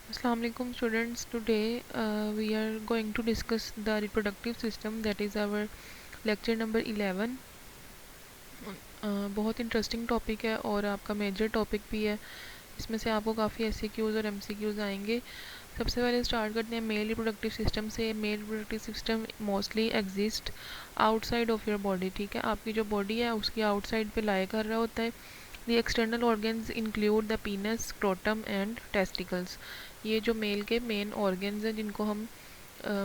Assalamu alaikum students. Today we are going to discuss the reproductive system, that is our lecture number 11. बहुत interesting topic है और आपका major topic भी है। इसमें से आपको काफ़ी एससीक्यूज़ और एमसीक्यूज़ आएंगे। सबसे पहले स्टार्ट करते हैं मेल रिप्रोडक्टिव सिस्टम से। Mail reproductive system mostly exist outside of your body. ठीक है, आपकी जो बॉडी है उसकी आउटसाइड पे लाई कर रहा होता है। The external organs include the penis, scrotum and testicles. ये जो मेल के मेन ऑर्गन्स हैं जिनको हम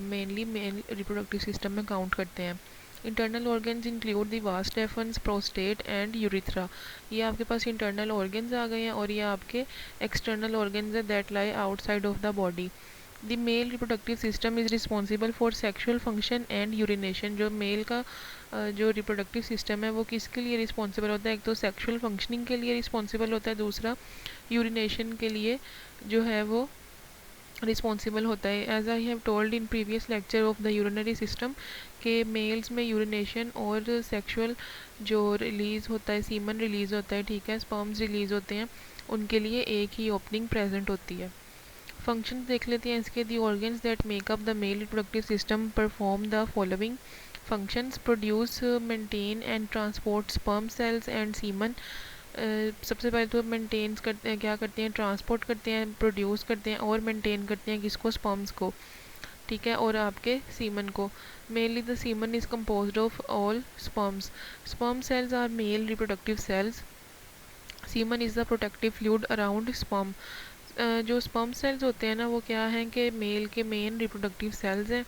मेनली मेल रिप्रोडक्टिव सिस्टम में काउंट करते हैं। Internal organs include the vas deferens, prostate and urethra. ये आपके पास इंटरनल ऑर्गन्स आ गए हैं और ये आपके एक्सटर्नल ऑर्गन्स है that lie outside of the body. The mail reproductive system is responsible for sexual function and urination. जो मेल का जो रिप्रोडक्टिव सिस्टम है वो किसके लिए रिस्पॉन्सिबल होता है? एक तो सेक्शुअल फंक्शनिंग के लिए रिस्पॉन्सिबल होता है, दूसरा यूरिनेशन के लिए जो है वो रिस्पॉन्सिबल होता है। As I have told in previous lecture of the urinary system के मेल्स में यूरिनेशन और सेक्सुअल जो रिलीज़ होता है, सीमन रिलीज़ होता है, ठीक है, स्पर्म्स रिलीज़ होते हैं, उनके लिए एक ही ओपनिंग प्रेजेंट होती है। फंक्शन देख लेते हैं इसके। दी organs that make up the mail reproductive system perform the following functions: produce, maintain and transport sperm cells and semen. सबसे पहले तो मेंटेन करते हैं, क्या करते हैं, ट्रांसपोर्ट करते हैं, प्रोड्यूस करते हैं और मेंटेन करते हैं किसको? स्पर्म्स को, ठीक है, और आपके सीमन को। Mainly the semen is composed of all sperms. Sperm cells are male reproductive cells. Semen is the protective fluid around sperm. जो स्पर्म सेल्स होते हैं ना वो क्या हैं कि मेल के मेन रिप्रोडक्टिव सेल्स हैं,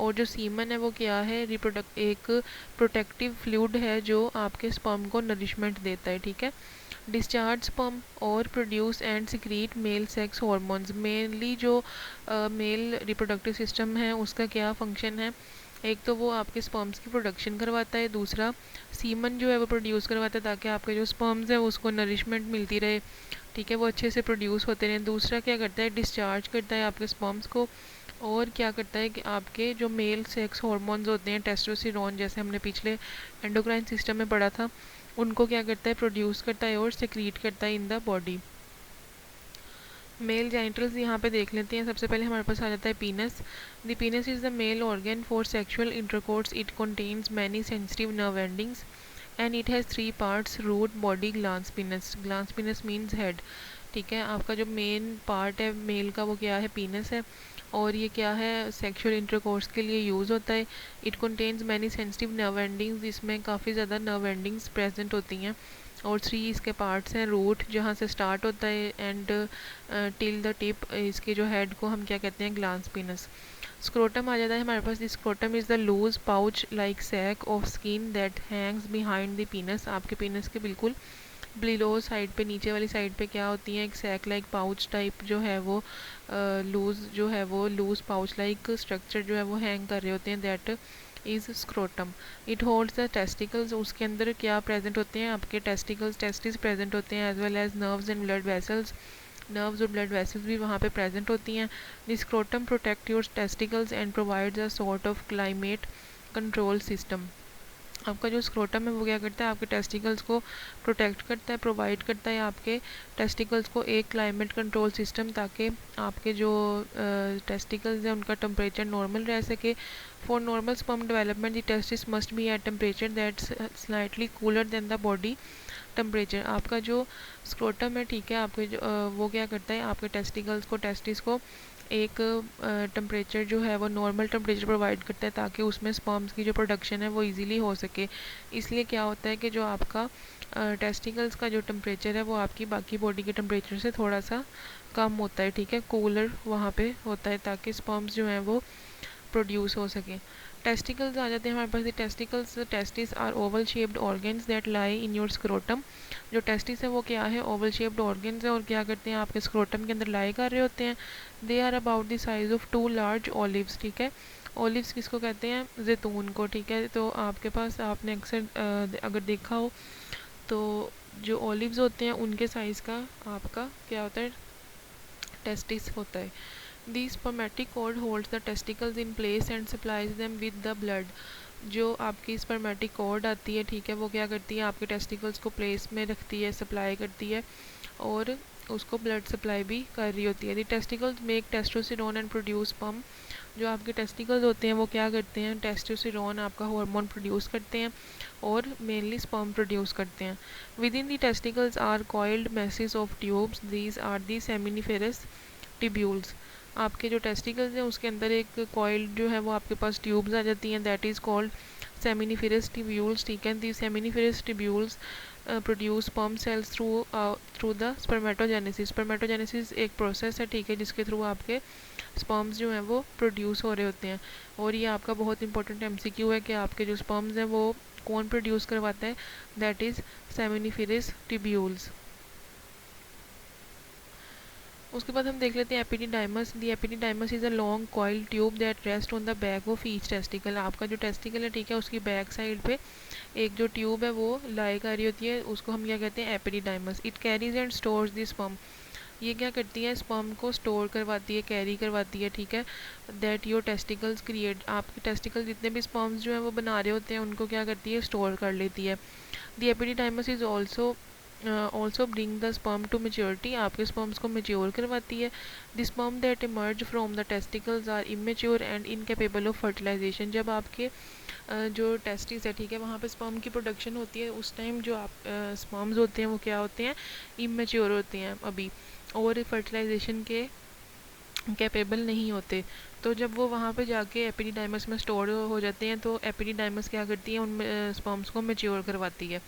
और जो सीमन है वो क्या है? एक प्रोटेक्टिव फ्लूइड है जो आपके स्पर्म को नरिशमेंट देता है, ठीक है। डिस्चार्ज स्पर्म और produce and secrete male sex hormones. Mainly जो मेल रिप्रोडक्टिव सिस्टम है उसका क्या फंक्शन है? एक तो वो आपके स्पर्म्स की प्रोडक्शन करवाता है, दूसरा सीमन जो है वो प्रोड्यूस करवाता है ताकि आपके जो स्पर्म्स है उसको नरिशमेंट मिलती रहे, ठीक है, वो अच्छे से प्रोड्यूस होते रहें। दूसरा क्या करता है? डिस्चार्ज करता है आपके स्पर्म्स को। और क्या करता है कि आपके जो मेल सेक्स हार्मोन्स होते हैं, टेस्टोस्टेरोन, जैसे हमने पिछले एंडोक्राइन सिस्टम में पढ़ा था, उनको क्या करता है? प्रोड्यूस करता है और सिक्रीट करता है in the body. Male genitals यहाँ पे देख लेते हैं। सबसे पहले हमारे पास आ जाता है penis. The penis is the male organ for sexual intercourse. It contains many sensitive nerve endings and it has three parts: root, body, glans penis. Glans penis means head, ठीक है। आपका जो मेन पार्ट है mail का वो क्या है? पीनस है। और ये क्या है? सेक्सुअल इंटरकोर्स के लिए यूज़ होता है। It contains many sensitive nerve endings. इसमें काफ़ी ज़्यादा नर्व एंडिंग्स प्रेजेंट होती हैं। और थ्री इसके पार्ट्स हैं: रूट जहाँ से स्टार्ट होता है एंड टिल द टिप। इसके जो हेड को हम क्या कहते हैं? Glance pins. स्क्रोटम आ जाता है हमारे पास। Scrotum is the loose pouch like sac of skin that hangs behind the penis. आपके पीनस के बिल्कुल बिलो साइड पे, नीचे वाली साइड पे क्या होती है? एक सैक लाइक पाउच टाइप जो है वो लूज जो है वो लूज पाउच लाइक स्ट्रक्चर जो है वो हैंग कर रहे होते हैं, that is scrotum. It holds the testicles. उसके अंदर क्या प्रेजेंट होते हैं? आपके टेस्टिकल्स, टेस्टिस प्रेजेंट होते हैं, as well as nerves and blood vessels. Nerves और ब्लड वेसल्स भी वहाँ पे प्रेजेंट होती हैं। The scrotum protect your testicles and provides a sort of climate control system. आपका जो स्क्रोटम है वो क्या करता है? आपके टेस्टिकल्स को प्रोटेक्ट करता है, प्रोवाइड करता है आपके टेस्टिकल्स को एक क्लाइमेट कंट्रोल सिस्टम, ताकि आपके जो टेस्टिकल्स हैं उनका टेम्परेचर नॉर्मल रह सके। For normal sperm development the testis must be at temperature that's slightly cooler than the body temperature. आपका जो स्क्रोटम है, ठीक है, आपके जो वो क्या करता है? आपके टेस्टिकल्स को, टेस्टिस को एक टेम्परेचर जो है वो नॉर्मल टेम्परेचर प्रोवाइड करता है ताकि उसमें स्पर्म्स की जो प्रोडक्शन है वो इजीली हो सके। इसलिए क्या होता है कि जो आपका टेस्टिकल्स का जो टेम्परेचर है वो आपकी बाकी बॉडी के टेम्परेचर से थोड़ा सा कम होता है, ठीक है, कूलर वहाँ पे होता है ताकि स्पर्म्स जो हैं वो प्रोड्यूस हो सके। टेस्टिकल्स आ जाते हैं हमारे पास। Testicles, testis are oval shaped organs that lie in your scrotum. जो टेस्टिस है वो क्या है? ओवल शेप्ड ऑर्गन्स है और क्या करते हैं? आपके स्क्रोटम के अंदर लाई कर रहे होते हैं। They are about the size of two large olives, ठीक है। ओलिव्स किसको कहते हैं? जैतून को, ठीक है। तो आपके पास आपने अक्सर अगर देखा हो तो जो ओलिव्स होते हैं उनके साइज़ का आपका क्या होता है? टेस्टिस होता है। The spermatic cord holds the testicles in place and supplies them with the blood. जो आपकी spermatic cord आती है, ठीक है, वो क्या करती है? आपके टेस्टिकल्स को प्लेस में रखती है, सप्लाई करती है और उसको ब्लड सप्लाई भी कर रही होती है। The testicles make testosterone and produce sperm. जो आपके टेस्टिकल्स होते हैं वो क्या करते हैं, टेस्टोस्टेरोन आपका हार्मोन प्रोड्यूस करते हैं और मेनली स्पर्म प्रोड्यूस करते हैं। Within the testicles are coiled masses of tubes, these are the seminiferous tubules. आपके जो टेस्टिकल्स हैं उसके अंदर एक कॉइल्ड जो है वो आपके पास ट्यूब्स आ जाती हैं, that is called seminiferous tubules, ठीक है। The seminiferous tubules produce sperm cells through the spermatogenesis. Spermatogenesis एक प्रोसेस है, ठीक है, जिसके थ्रू आपके स्पर्म्स जो हैं वो प्रोड्यूस हो रहे होते हैं। और ये आपका बहुत इंपॉर्टेंट एमसीक्यू है कि आपके जो स्पर्म्स हैं वो कौन प्रोड्यूस करवाता है, दैट इज़ सेमिनिफेरस टिब्यूल्स। उसके बाद हम देख लेते हैं epididymis. The epididymis is a long coil tube that rest on the back of each testicle. आपका जो टेस्टिकल है, ठीक है, उसकी बैक साइड पे एक जो ट्यूब है वो लाई कर रही होती है, उसको हम क्या कहते हैं, epididymis. It carries and stores the sperm. ये क्या करती है, स्पर्म को स्टोर करवाती है, कैरी करवाती है, ठीक है। दैट योर टेस्टिकल्स क्रिएट, आपके टेस्टिकल जितने भी स्पर्म्स जो है वो बना रहे होते हैं उनको क्या करती है, स्टोर कर लेती है। The epididymis is also bring the sperm to maturity. आपके स्पर्म्स को मेच्योर करवाती है। The sperm that emerge from the testicles are immature and incapable of fertilization. जब आपके जो टेस्टिस है, ठीक है, वहाँ पे स्पर्म की प्रोडक्शन होती है, उस टाइम जो आप स्पर्म्स होते हैं वो क्या होते हैं, इमेच्योर होते हैं अभी, और फर्टिलाइजेशन के कैपेबल नहीं होते। तो जब वो वहाँ पे जाके एपिडिडाइमस में स्टोर हो जाते हैं तो एपिडिडाइमस क्या करती है, उन स्पर्म्स को मेच्योर करवाती है।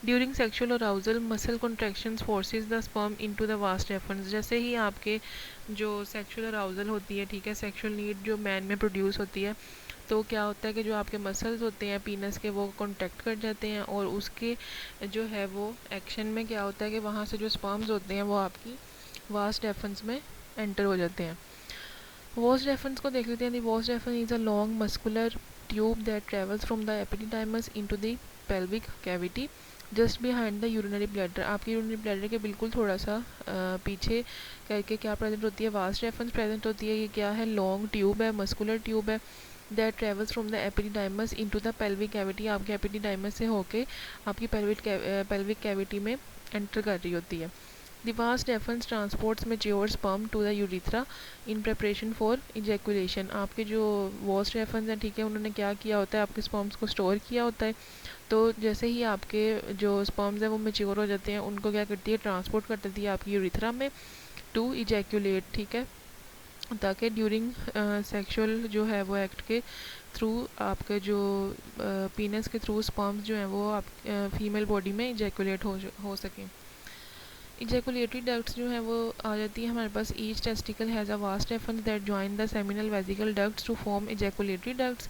During sexual arousal muscle contractions forces the sperm into the vast efforts. जैसे ही आपके जो सेक्शुअल अराउजल होती है, ठीक है, सेक्शुअल नीड जो मैन में प्रोड्यूस होती है, तो क्या होता है कि जो आपके मसल्स होते हैं पीनस के वो कॉन्टैक्ट कर जाते हैं और उसके जो है वो एक्शन में क्या होता है कि वहाँ से जो स्पर्म्स होते हैं वो आपकी वास्ट एफर्ट्स में एंटर हो जाते हैं। वास्ट एफर्ट्स को देख लेते हैं। The vast effort is a long muscular tube that travels from the epididymis into the pelvic cavity just behind the urinary bladder. आपकी यूरिनरी ब्लैडर के बिल्कुल थोड़ा सा पीछे करके क्या प्रेजेंट होती है, वास्ट एफर्ट्स प्रेजेंट होती है। ये क्या है, लॉन्ग ट्यूब है, मस्कुलर ट्यूब है, that travels from the epididymis into the pelvic cavity. आपके एपिडिडाइमस से होके आपकी पेल्विक कैविटी में एंटर कर रही होती है। The vast efferents transports mature sperm to the urethra in preparation for ejaculation। आपके जो वास्ट एफर्ट्स हैं, ठीक है, उन्होंने क्या किया होता है, आपके स्पर्म्स को स्टोर किया होता है। तो जैसे ही आपके जो स्पर्म्स हैं वो मेच्योर हो जाते हैं, उनको क्या करती है, ट्रांसपोर्ट कर देती है आपकी यूरिथ्रा में टू इजैकुलेट, ठीक है, ताकि ड्यूरिंग सेक्सुअल जो है वो एक्ट के थ्रू आपके जो पीनस के थ्रू स्पर्म्स जो हैं वो आप फीमेल बॉडी में इजैकुलेट हो सकें। इजैकुलेटरी डक्ट्स जो हैं वो आ जाती है हमारे पास। Each testicle has a vas deferens that join the seminal vesicle ducts to form ejaculatory ducts.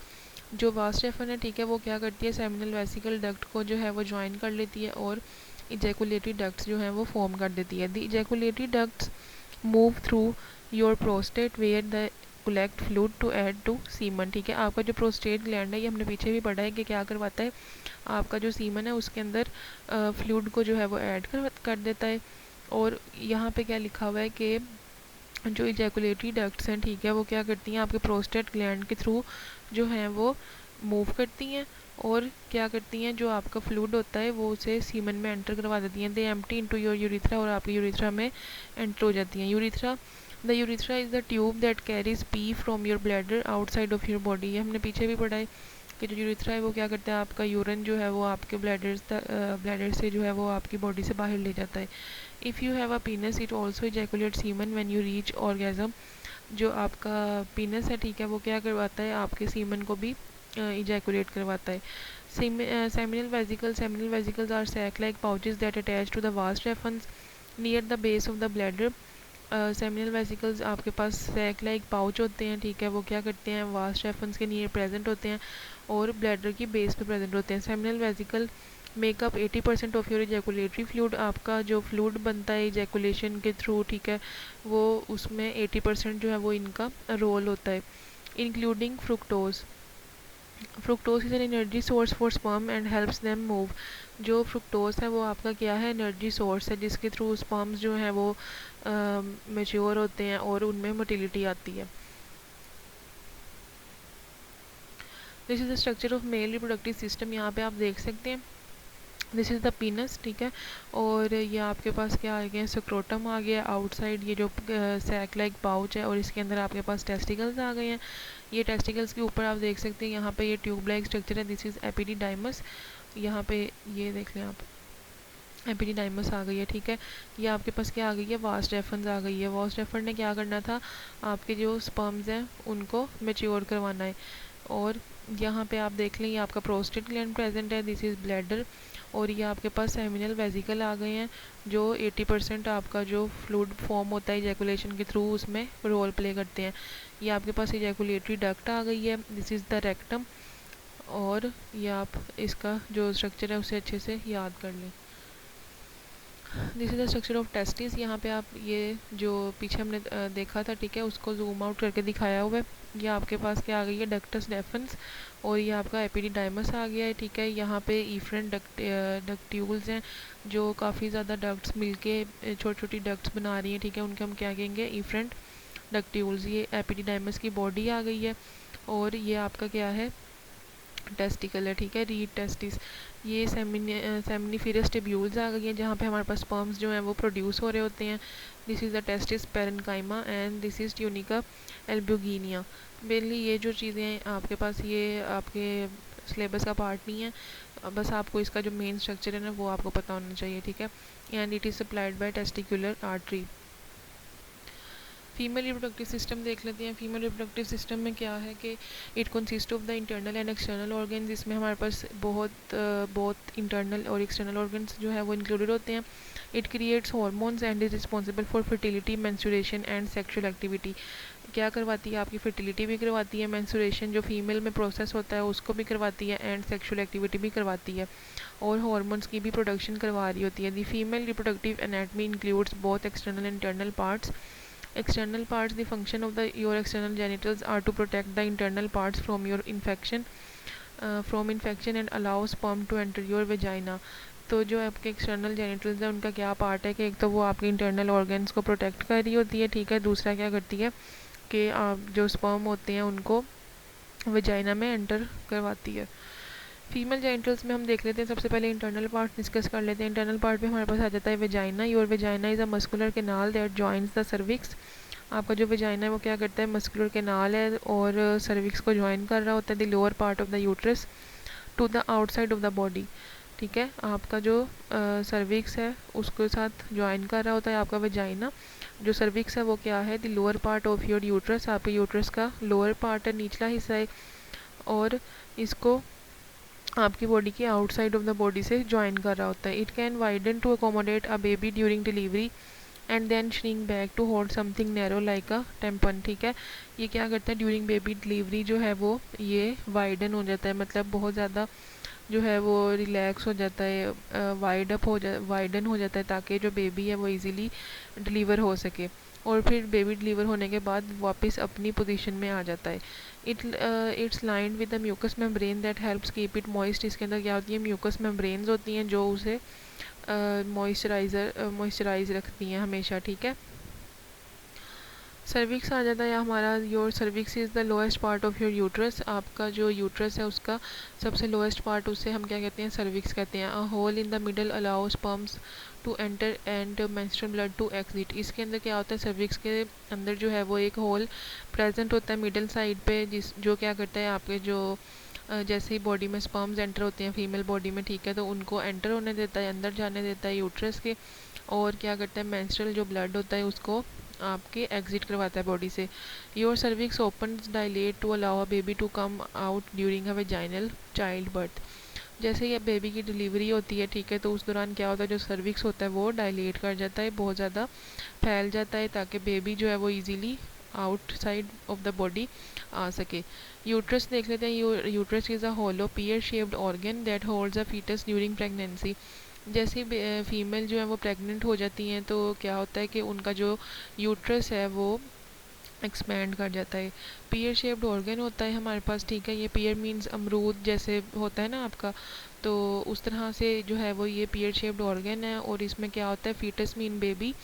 जो वास्ट एफर्ट है, ठीक है, वो क्या करती है, सेमिनल वेसिकल डक्ट को जो है वो ज्वाइन कर लेती है और इजैकुलेटरी डक्ट्स जो हैं वो फॉर्म कर देती है। The ejaculatory ducts move through your prostate where the collect fluid to add to semen. ठीक है, आपका जो प्रोस्टेट ग्लैंड है, ये हमने पीछे भी पढ़ा है कि क्या करवाता है, आपका जो सीमन है उसके अंदर फ्लूइड को जो है वो ऐड कर देता है। और यहाँ पे क्या लिखा हुआ है कि जो इजैकुलेटरी डक्ट्स हैं, ठीक है, वो क्या करती हैं, आपके प्रोस्टेट ग्लैंड के थ्रू जो हैं वो मूव करती हैं और क्या करती हैं, जो आपका फ्लूइड होता है वो उसे सीमन में एंटर करवा देती हैं। दे एम्प्टी इनटू योर यूरिथ्रा, और आपकी यूरिथ्रा में एंटर हो जाती हैं। The urethra is the tube that carries P from your bladder outside of your body. ये हमने पीछे भी पढ़ा है कि जो यूरिथ्रा है वो क्या करता है, आपका यूरिन जो है वो आपके ब्लैडर से जो है वो आपकी बॉडी से बाहर ले जाता है। If you have a पीनस it also ejaculate semen when you reach orgasm. जो आपका पीनस है, ठीक है, वो क्या करवाता है, आपके सीमन को भी इजैकुलेट करवाता है। Seminal vesicles are sac like pouches that attach to the vast efforts near the base of the bladder. Seminal vesicles आपके पास सैक लाइक पाउच होते हैं, ठीक है, वो क्या करते हैं, वास्ट एफर्ट्स के नियर प्रेजेंट होते हैं और ब्लैडर की बेस पे प्रेजेंट होते हैं। Seminal vesicle makeup 80% of your ejaculatory fluid. आपका जो फ्लूइड बनता है इजैकुलेशन के थ्रू, ठीक है, वो उसमें 80% जो है वो इनका रोल होता है, including fructose. Fructose is an energy source for sperm and helps them move. जो फ्रुक्टोज है वो आपका क्या है, एनर्जी सोर्स है, जिसके थ्रू स्पर्म्स जो हैं वो मेच्योर होते हैं और उनमें मोटिलिटी आती है। This is the structure of male reproductive system. यहाँ पे आप देख सकते हैं दिस इज़ द पीनस, ठीक है। और ये आपके पास क्या आ गया, स्क्रोटम आ गया आउटसाइड, ये जो सैक लाइक पाउच है, और इसके अंदर आपके पास टेस्टिकल्स आ गए हैं। ये टेस्टिकल्स के ऊपर आप देख सकते हैं यहाँ पे ये ट्यूब लाइक स्ट्रक्चर है, दिस इज़ एपिडिडाइमस। यहाँ पे ये देख लें आप, एपिडिडाइमस आ गई है, ठीक है। ये आपके पास क्या आ गई है, वास डेफर्स आ गई है। वास डेफर ने क्या करना था, आपके जो स्पर्म्स हैं उनको मेच्योर करवाना है। और यहाँ पे आप देख लें ये आपका प्रोस्टेट ग्लैंड प्रेजेंट है, दिस इज़ ब्लैडर। और ये आपके पास सेमिनल वेजिकल आ गए हैं, जो 80% आपका जो फ्लूइड फॉर्म होता है इजैकुलेशन के थ्रू उसमें रोल प्ले करते हैं। ये आपके पास इजैकुलेटरी डक्ट आ गई है, दिस इज़ द रेक्टम। और ये आप इसका जो स्ट्रक्चर है उसे अच्छे से याद कर लें। This is the structure of testis. यहाँ पे आप ये जो पीछे हमने देखा था, ठीक है, उसको जूम आउट करके दिखाया हुआ है। ये आपके पास क्या आ गई है, डक्टस डेफेंस। और ये आपका एपिडिडाइमस आ गया है, ठीक है। यहाँ पे इफ्रेंट डक्ट्यूल्स हैं, जो काफ़ी ज़्यादा डक्ट्स मिलके छोटी छोटी डक्ट्स बना रही हैं, ठीक है, उनके हम क्या कहेंगे, इफ्रेंट डक्ट्यूल्स। ये एपिडिडाइमस की बॉडी आ गई है। और ये आपका क्या है, टेस्टिकल है, ठीक है, रीड टेस्टिस। ये सेमिनिफेरस टिब्यूल्स आ गई हैं, जहाँ पे हमारे पास स्पर्म्स जो हैं वो प्रोड्यूस हो रहे होते हैं। This is the testis parenchyma and this is tunica albuginea. Mainly ये जो चीज़ें हैं आपके पास, ये आपके सिलेबस का पार्ट नहीं है, बस आपको इसका जो मेन स्ट्रक्चर है ना वो आपको पता होना चाहिए, ठीक है। And it is supplied by testicular artery. Female reproductive system देख लेते हैं। फीमेल रिप्रोडक्टिव सिस्टम में क्या है कि it consist of the internal and external organs. इसमें हमारे पास बहुत इंटरनल और एक्सटर्नल ऑर्गन्स जो है वो इंक्लूडेड होते हैं। It creates hormones and is responsible for fertility, menstruation and sexual activity. क्या करवाती है, आपकी फर्टिलिटी भी करवाती है, मेंस्ट्रुएशन जो फीमेल में प्रोसेस होता है उसको भी करवाती है, एंड सेक्सुअल एक्टिविटी भी करवाती है, और हार्मोन्स की भी प्रोडक्शन करवा रही होती है। The female reproductive anatomy includes both external and internal parts. External parts, the function of your external genitals are to protect the internal parts from your infection, and allow sperm to enter your vagina. तो जो आपके external genitals हैं उनका क्या part है कि एक तो वो आपके इंटरनल ऑर्गन्स को प्रोटेक्ट कर रही होती है, ठीक है। दूसरा क्या करती है कि आप जो स्पर्म होते हैं उनको वजाइना में एंटर करवाती है। फीमेल जेनिटल्स में हम देख लेते हैं, सबसे पहले इंटरनल पार्ट डिस्कस कर लेते हैं। इंटरनल पार्ट में हमारे पास आ जाता है vagina. Your vagina is a muscular canal that joins the cervix. आपका जो वेजाइना है वो क्या करता है, मस्कुलर कैनाल है और सर्विक्स को ज्वाइन कर रहा होता है, the lower part of the uterus to the outside of the body, ठीक है। आपका जो सर्विक्स है उसके साथ ज्वाइन कर रहा होता है आपका वेजाइना। जो सर्विक्स है वो क्या है, the lower part of your uterus, आपके यूट्रस का लोअर पार्ट है, निचला हिस्सा है, और इसको आपकी बॉडी के आउटसाइड ऑफ द बॉडी से ज्वाइन कर रहा होता है। It can widen to accommodate a baby during delivery and then shrink back to hold something narrow like a tampon, ठीक है। ये क्या करता है, ड्यूरिंग बेबी डिलीवरी जो है वो ये वाइडन हो जाता है, मतलब बहुत ज़्यादा जो है वो रिलैक्स हो जाता है, वाइडन हो जाता है, ताकि जो बेबी है वो इजीली डिलीवर हो सके, और फिर बेबी डिलीवर होने के बाद वापस अपनी पोजीशन में आ जाता है। It's lined with the mucus membrane that helps keep it moist. इसके अंदर क्या होती है, म्यूकस मेम्ब्रेन्स होती हैं जो उसे मॉइस्चराइज रखती हैं हमेशा, ठीक है। सर्विक्स आ जाता है हमारा, your cervix is the lowest part of your uterus. आपका जो यूट्रस है उसका सबसे लोएस्ट पार्ट, उसे हम क्या कहते हैं, सर्विक्स कहते हैं। A hole in the middle allow sperms to enter and menstrual blood to exit. इसके अंदर क्या होता है, सर्विक्स के अंदर जो है वो एक होल प्रेजेंट होता है मिडल साइड पे, जो क्या करता है आपके जो जैसे ही बॉडी में स्पर्म्स एंटर होते हैं फीमेल बॉडी में, ठीक है, तो उनको एंटर होने देता है, अंदर जाने देता है यूट्रस के, और क्या करता है, मेंस्ट्रुअल जो ब्लड होता है उसको आपके एग्जिट करवाता है बॉडी से। Your cervix open dilate to allow a baby to come out during a vaginal child birth. जैसे ही बेबी की डिलीवरी होती है, ठीक है, तो उस दौरान क्या होता है, जो सर्विक्स होता है वो डायलेट कर जाता है, बहुत ज़्यादा फैल जाता है, ताकि बेबी जो है वो easily outside of the body आ सके। यूट्रस देख लेते हैं। Uterus is a hollow pear shaped organ that holds a foetus during pregnancy. जैसे फीमेल जो है वो प्रेग्नेंट हो जाती हैं तो क्या होता है कि उनका जो यूट्रस है वो एक्सपैंड कर जाता है। पियर शेप्ड ऑर्गन होता है हमारे पास, ठीक है। ये पियर मींस अमरूद जैसे होता है ना आपका, तो उस तरह से जो है वो ये पियर शेप्ड ऑर्गन है, और इसमें क्या होता है, फीटस मीन बेबी,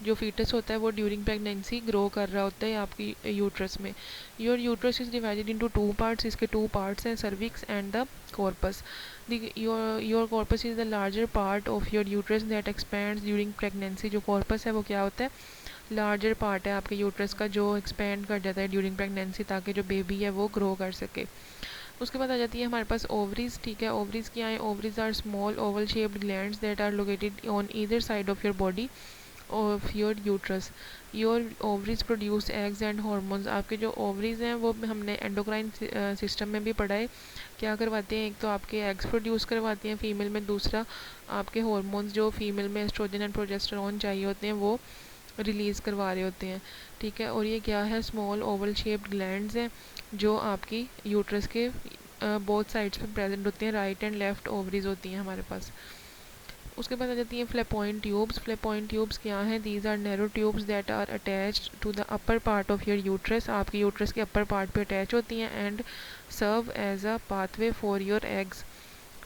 जो फीटस होता है वो ड्यूरिंग प्रेगनेंसी ग्रो कर रहा होता है आपकी यूट्रस में। Your uterus is divided into two parts. इसके टू पार्ट्स हैं, cervix and the corpus. Your corpus is the larger part of your uterus that expends during pregnancy. जो कॉर्पस है वो क्या होता है, लार्जर पार्ट है आपके यूट्रस का जो एक्सपेंड कर जाता है ड्यूरिंग प्रेगनेंसी, ताकि जो बेबी है वो ग्रो कर सके। उसके बाद आ जाती है हमारे पास ओवरीज। ठीक है, ओवरीज क्या है, ovaries are small oval shaped glands that are located on either side of your body of your uterus. Your ovaries produce eggs and hormones. आपके जो ओवरीज हैं वो हमने एंडोक्राइन सिस्टम में भी पढ़ा है, क्या करवाते हैं, एक तो आपके एग्स प्रोड्यूस करवाती हैं फीमेल में, दूसरा आपके हॉर्मोन्स जो फीमेल में एस्ट्रोजन एंड प्रोजेस्टेरोन चाहिए होते हैं वो रिलीज़ करवा रहे होते हैं। ठीक है, और ये क्या है, स्मॉल ओवल शेप्ड ग्लैंड्स हैं जो आपकी यूट्रस के बोथ साइड्स पे प्रेजेंट होती हैं, राइट एंड लेफ्ट ओवरीज होती हैं हमारे पास। उसके बाद आ जाती हैं फ्लैपॉइंट ट्यूब्स। फ्लैपॉइंट ट्यूब्स क्या हैं, these are narrow tubes that are attached to the upper part of your uterus. आपकी यूट्रस के अपर पार्ट पे अटैच होती हैं and serve as a pathway for your eggs.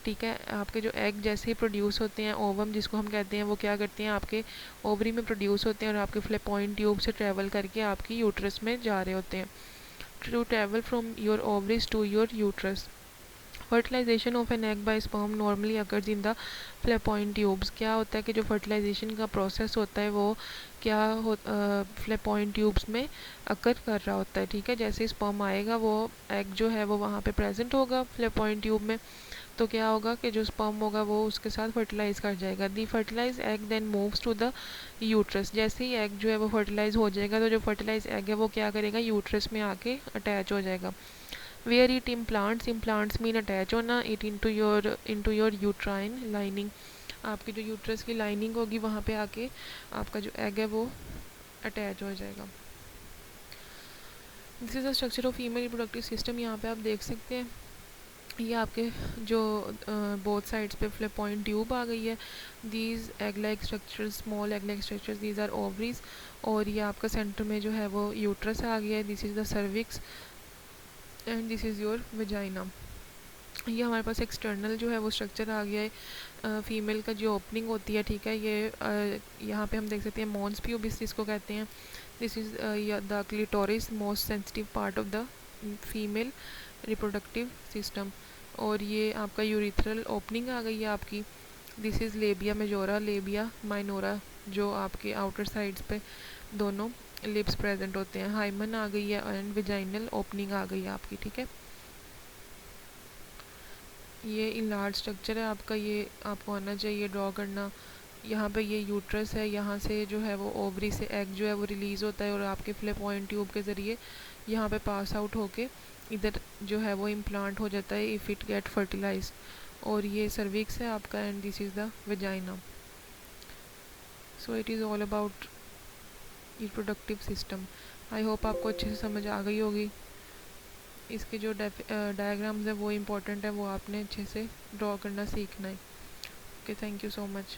ठीक है, आपके जो एग जैसे ही प्रोड्यूस होते हैं, ओवम जिसको हम कहते हैं, वो क्या करते हैं, आपके ओवरी में प्रोड्यूस होते हैं और आपके फ्लैपॉइंट ट्यूब से ट्रैवल करके आपकी यूट्रस में जा रहे होते हैं, to travel from your ovaries to your uterus. Fertilisation of an egg by sperm normally occurs in the fallopian tubes. क्या होता है कि जो फर्टिलाइजेशन का प्रोसेस होता है वो क्या हो फ्लैपॉइंट ट्यूब्स में अकर कर रहा होता है। ठीक है, जैसे स्पर्म आएगा वो एग जो है वो वहाँ पे प्रेजेंट होगा फ्लैपॉइंट ट्यूब में, तो क्या होगा कि जो स्पर्म होगा वो उसके साथ फर्टिलाइज कर जाएगा। The fertilised egg then moves to the uterus. जैसे ही एग जो है वो फर्टिलाइज हो जाएगा तो जो फर्टिलाइज एग है वो क्या करेगा, यूट्रस में आके अटैच हो जाएगा। Where it implants, implants mean attach होना, it into your uterine lining. आपकी जो यूट्रस की लाइनिंग होगी वहाँ पे आके आपका जो एग है वो अटैच हो जाएगा। This is the structure of female reproductive system. यहाँ पे आप देख सकते हैं ये आपके जो बोथ साइड्स पे फ्लैपॉइंट ट्यूब आ गई है। These egg like structures, small egg like structures, these are ovaries. और ये आपका सेंटर में जो है वो यूट्रस आ गया है, this is the cervix and this is your vagina. ये हमारे पास एक्सटर्नल जो है वो स्ट्रक्चर आ गया है फीमेल का जो ओपनिंग होती है। ठीक है, ये यहाँ पे हम देख सकते हैं मॉन्स प्यूबिस जिसको कहते हैं। This is the clitoris, most sensitive part of the female reproductive system. और ये आपका यूरिथ्रल ओपनिंग आ गई है आपकी। This is labia majora, labia minora, जो आपके आउटर साइड्स पे दोनों लिप्स प्रेजेंट होते हैं। हाइमन आ गई है एंड विजाइनल ओपनिंग आ गई है आपकी। ठीक है, ये इनलार्ज स्ट्रक्चर है आपका, ये आपको आना चाहिए ड्रॉ करना। यहाँ पे ये यूट्रस है, यहाँ से जो है वो ओवरी से एग जो है वो रिलीज़ होता है और आपके फ्लैपॉइंट ट्यूब के ज़रिए यहाँ पे पास आउट होके इधर जो है वो इम्प्लांट हो जाता है इफ़ इट गेट फर्टिलाइज। और ये सर्विक्स है आपका and this is the vagina. So it is all about reproductive system. I hope आपको अच्छे से समझ आ गई होगी। इसके जो डायग्राम्स है वो इम्पोर्टेंट है, वो आपने अच्छे से ड्रॉ करना सीखना है। Okay, thank you so much.